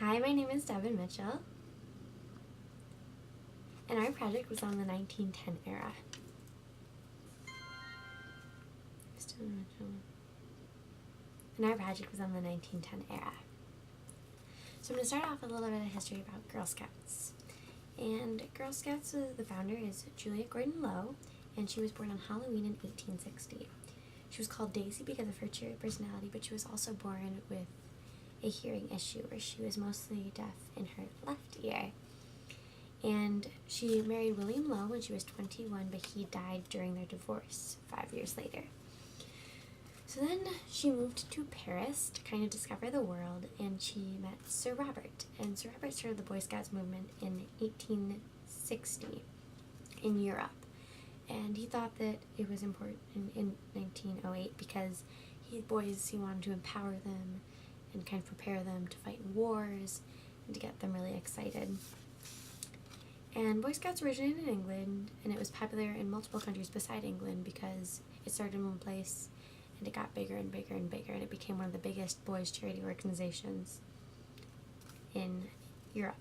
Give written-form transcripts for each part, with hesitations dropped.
Hi, my name is Devin Mitchell, and our project was on the 1910 era. And our project was on the 1910 era. So I'm going to start off with a little bit of history about Girl Scouts. And Girl Scouts, the founder is Juliette Gordon Low, and she was born on Halloween in 1860. She was called Daisy because of her cheery personality, but she was also born with a hearing issue where she was mostly deaf in her left ear. And she married William Low when she was 21, but he died during their divorce 5 years later. So then she moved to Paris to kind of discover the world, and she met Sir Robert. And Sir Robert started the Boy Scouts movement in 1860 in Europe. And he thought that it was important in 1908 because he wanted to empower them and kind of prepare them to fight in wars and to get them really excited. And Boy Scouts originated in England, and it was popular in multiple countries beside England because it started in one place and it got bigger and bigger and bigger, and it became one of the biggest boys' charity organizations in Europe.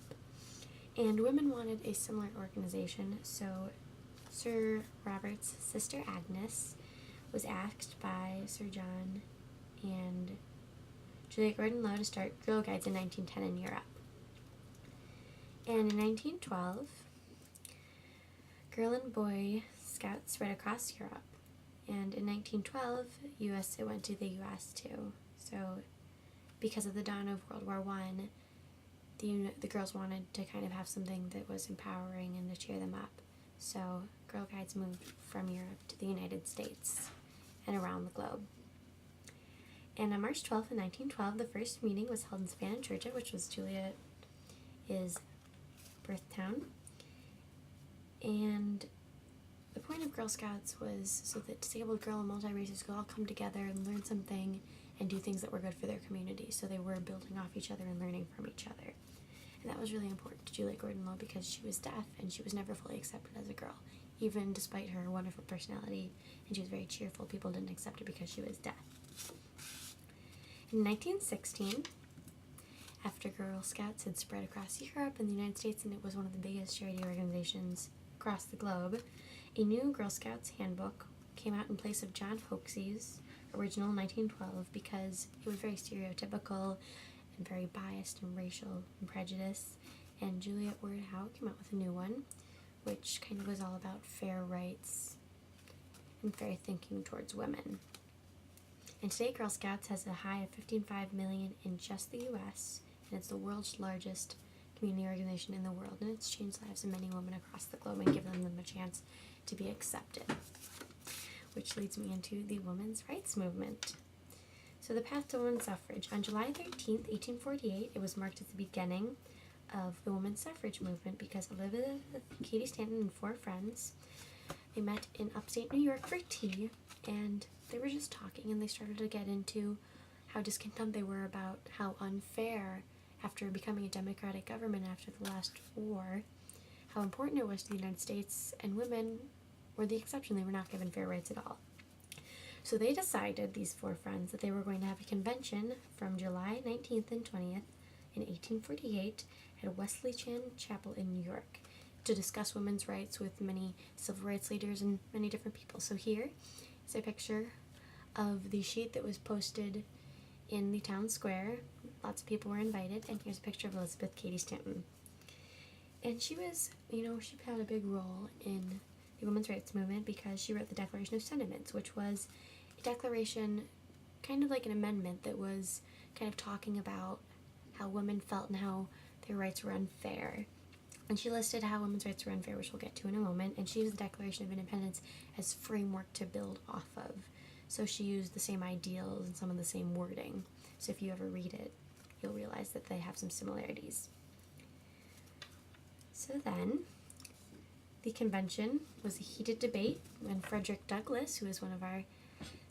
And women wanted a similar organization, so Sir Robert's sister Agnes was asked by Sir John and Juliette Gordon Low to start Girl Guides in 1910 in Europe. And in 1912, Girl and Boy Scouts spread across Europe. And in 1912, it went to the U.S. too. So because of the dawn of World War I, the girls wanted to kind of have something that was empowering and to cheer them up. So Girl Guides moved from Europe to the United States and around the globe. And on March 12th, 1912, the first meeting was held in Savannah, Georgia, which was Juliette's birth town. And the point of Girl Scouts was so that disabled girl and multi-races could all come together and learn something and do things that were good for their community. So they were building off each other and learning from each other. And that was really important to Juliette Gordon Low because she was deaf and she was never fully accepted as a girl. Even despite her wonderful personality, and she was very cheerful, people didn't accept her because she was deaf. In 1916, after Girl Scouts had spread across Europe and the United States, and it was one of the biggest charity organizations across the globe, a new Girl Scouts handbook came out in place of John Hoxie's original 1912 because it was very stereotypical and very biased and racial and prejudiced. And Juliette Ward Howe came out with a new one, which kind of was all about fair rights and fair thinking towards women. And today, Girl Scouts has a high of 15.5 million in just the U.S., and it's the world's largest community organization in the world, and it's changed the lives of many women across the globe and given them a chance to be accepted. Which leads me into the women's rights movement. So the path to women's suffrage. On July 13th, 1848, it was marked as the beginning of the women's suffrage movement because Elizabeth Cady Stanton and 4 friends, they met in upstate New York for tea, and they were just talking, and they started to get into how discontent they were about how unfair, after becoming a democratic government after the last war, how important it was to the United States, and women were the exception. They were not given fair rights at all. So they decided, these 4 friends, that they were going to have a convention from July 19th and 20th in 1848 at Wesleyan Chapel in New York to discuss women's rights with many civil rights leaders and many different people. So here is a picture of the sheet that was posted in the town square. Lots of people were invited, and here's a picture of Elizabeth Cady Stanton. And she was, she had a big role in the women's rights movement because she wrote the Declaration of Sentiments, which was a declaration, kind of like an amendment that was kind of talking about how women felt and how their rights were unfair. And she listed how women's rights were unfair, which we'll get to in a moment, and she used the Declaration of Independence as framework to build off of. So she used the same ideals and some of the same wording. So if you ever read it, you'll realize that they have some similarities. So then, the convention was a heated debate when Frederick Douglass, who was one of our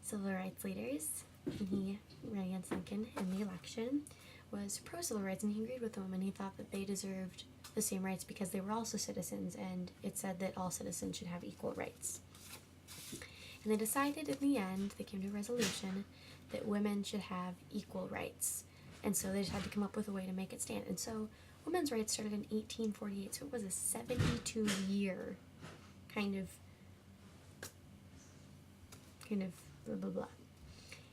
civil rights leaders, and he ran against Lincoln in the election, was pro-civil rights, and he agreed with them, and he thought that they deserved the same rights because they were also citizens, and it said that all citizens should have equal rights. And they decided in the end, they came to a resolution, that women should have equal rights. And so they just had to come up with a way to make it stand. And so women's rights started in 1848, so it was a 72-year kind of blah, blah, blah.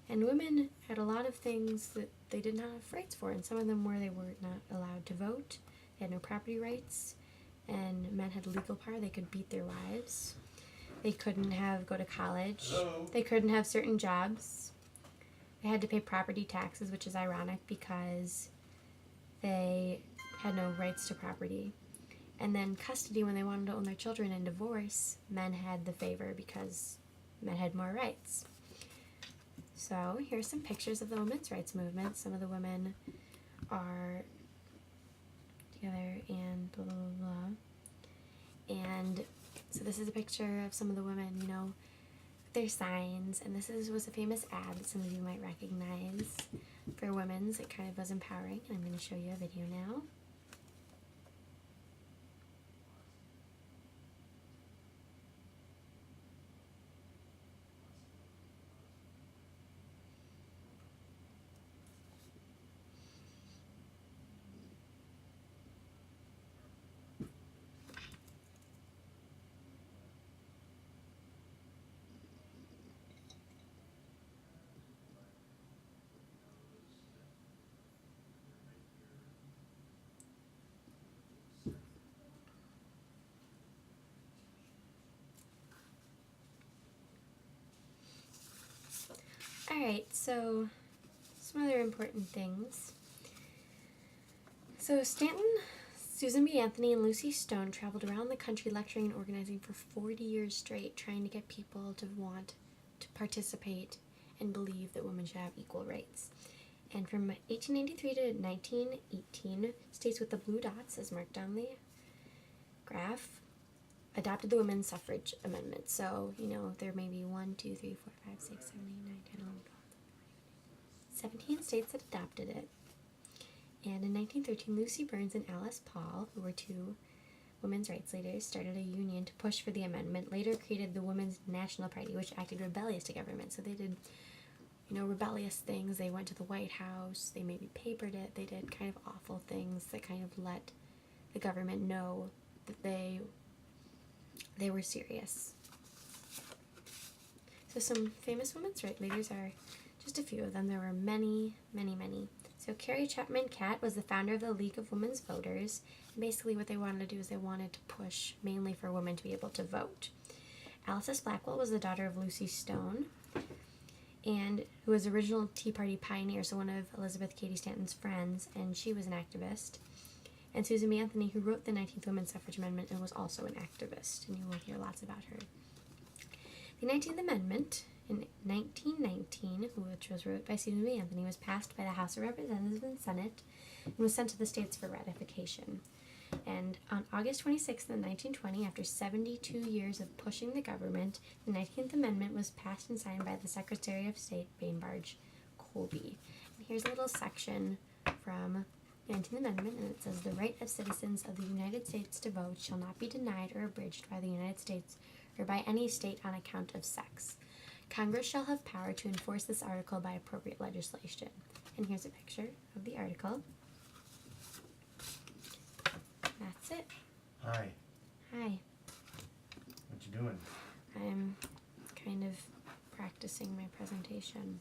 And women had a lot of things that they did not have rights for, and some of them were they were not allowed to vote, they had no property rights, and men had legal power. They could beat their wives. They couldn't go to college. They couldn't have certain jobs. They had to pay property taxes, which is ironic because they had no rights to property. And then custody, when they wanted to own their children, and divorce, men had the favor because men had more rights. So here's some pictures of the women's rights movement. Some of the women are together and blah, blah, blah. And so this is a picture of some of the women, you know, with their signs. And this was a famous ad that some of you might recognize for women's. It kind of was empowering. And I'm going to show you a video now. Alright, so some other important things. So Stanton, Susan B. Anthony, and Lucy Stone traveled around the country lecturing and organizing for 40 years straight, trying to get people to want to participate and believe that women should have equal rights. And from 1893 to 1918, states with the blue dots, as marked on the graph, adopted the women's suffrage amendment. So, you know, there may be 1, 2, 3, 4, 5, 6, 7, 8, 9, 10, 11, 12, 17 states that adopted it. And in 1913, Lucy Burns and Alice Paul, who were two women's rights leaders, started a union to push for the amendment, later created the Women's National Party, which acted rebellious to government. So they did, you know, rebellious things. They went to the White House, they maybe papered it, they did kind of awful things that kind of let the government know that they were serious. So some famous women's rights leaders are just a few of them. There were many, many, many. So Carrie Chapman Catt was the founder of the League of Women's Voters. And basically what they wanted to do is they wanted to push mainly for women to be able to vote. Alice S. Blackwell was the daughter of Lucy Stone, and who was original Tea Party pioneer, so one of Elizabeth Cady Stanton's friends, and she was an activist. And Susan B. Anthony, who wrote the 19th Women's Suffrage Amendment and was also an activist, and you will hear lots about her. The 19th Amendment in 1919, which was wrote by Susan B. Anthony, was passed by the House of Representatives and Senate and was sent to the states for ratification. And on August 26th, 1920, after 72 years of pushing the government, the 19th Amendment was passed and signed by the Secretary of State, Bainbridge Colby. And here's a little section from the 19th Amendment, and it says, "The right of citizens of the United States to vote shall not be denied or abridged by the United States or by any state on account of sex. Congress shall have power to enforce this article by appropriate legislation." And here's a picture of the article. That's it. Hi. Hi. What you doing? I'm kind of practicing my presentation.